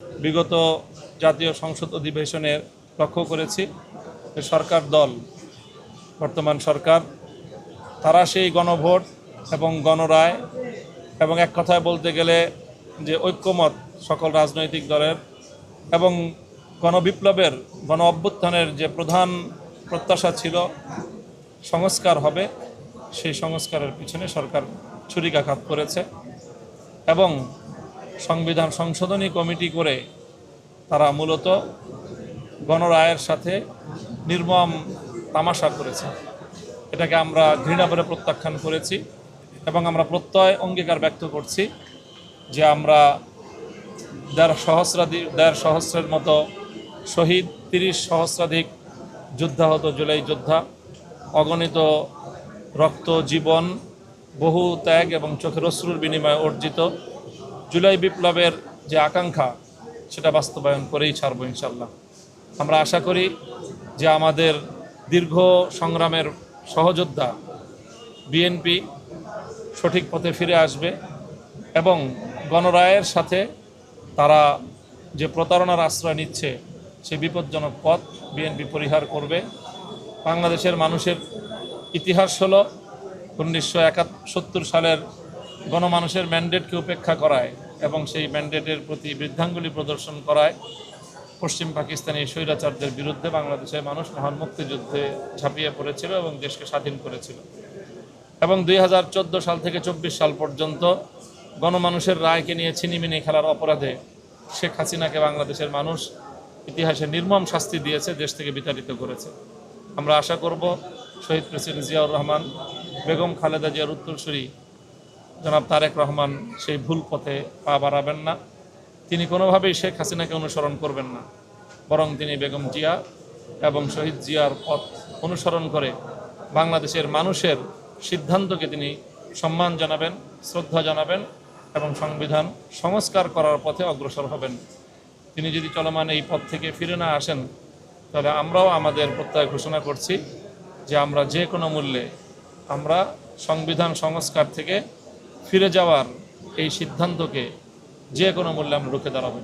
বিগত জাতীয় সংসদ অধিবেশনের লক্ষ্য করেছি যে সরকার দল, বর্তমান সরকার, তারা সেই গণভোট এবং গণরায় এবং এক কথায় বলতে গেলে যে ঐক্যমত সকল রাজনৈতিক দলের এবং গণবিপ্লবের গণ অভ্যুত্থানের যে প্রধান প্রত্যাশা ছিল সংস্কার হবে, সেই সংস্কারের পিছনে সরকার ছুরিকাঘাত করেছে এবং সংবিধান সংশোধনী কমিটি করে তারা মূলত গণরায়ের সাথে নির্মম তামাশা করেছে। এটাকে আমরা ঘৃণা করে প্রত্যাখ্যান করেছি এবং আমরা প্রত্যয় অঙ্গীকার ব্যক্ত করছি যে আমরা ১.৫ সহস্রের মতো শহীদ, ৩০ সহস্রাধিক যুদ্ধাহত জুলাই যোদ্ধা, অগণিত রক্ত, জীবন, বহু ত্যাগ এবং চোখের অশ্রুর বিনিময়ে অর্জিত জুলাই বিপ্লবের যে আকাঙ্ক্ষা, সেটা বাস্তবায়ন করেই ছাড়ব ইনশাল্লাহ। আমরা আশা করি যে আমাদের দীর্ঘ সংগ্রামের সহযোদ্ধা বিএনপি সঠিক পথে ফিরে আসবে এবং গণরায়ের সাথে তারা যে প্রতারণার আশ্রয় নিচ্ছে সেই বিপজ্জনক পথ বিএনপি পরিহার করবে। বাংলাদেশের মানুষের ইতিহাস হলো 1971 সালের গণমানুষের ম্যান্ডেটকে উপেক্ষা করায় এবং সেই ম্যান্ডেটের প্রতি বৃদ্ধাঙ্গুলি প্রদর্শন করায় পশ্চিম পাকিস্তানি স্বৈরাচারদের বিরুদ্ধে বাংলাদেশের মানুষ মহান মুক্তিযুদ্ধে ঝাঁপিয়ে পড়েছিল এবং দেশকে স্বাধীন করেছিল। এবং 2014 সাল থেকে 24 সাল পর্যন্ত গণমানুষের রায়কে নিয়ে ছিনিমিনি খেলার অপরাধে শেখ হাসিনাকে বাংলাদেশের মানুষ ইতিহাসে নির্মম শাস্তি দিয়েছে, দেশ থেকে বিতাড়িত করেছে। আমরা আশা করব শহীদ প্রেসিডেন্ট জিয়াউর রহমান, বেগম খালেদা জিয়ার উত্তরসূরি জনাব তারেক রহমান সেই ভুল পথে পা বাড়াবেন না। তিনি কোনোভাবেই শেখ হাসিনাকে অনুসরণ করবেন না, বরং তিনি বেগম জিয়া এবং শহীদ জিয়ার পথ অনুসরণ করে বাংলাদেশের মানুষের সিদ্ধান্তকে তিনি সম্মান জানাবেন, শ্রদ্ধা জানাবেন এবং সংবিধান সংস্কার করার পথে অগ্রসর হবেন। তিনি যদি চলমান এই পথ থেকে ফিরে না আসেন, তাহলে আমরাও আমাদের প্রত্যয় ঘোষণা করছি যে আমরা যে কোনো মূল্যে আমরা সংবিধান সংস্কার থেকে ফিরে যাওয়ার এই সিদ্ধান্তকে যে কোনো মূল্যে আমরা রুখে দাঁড়াবো।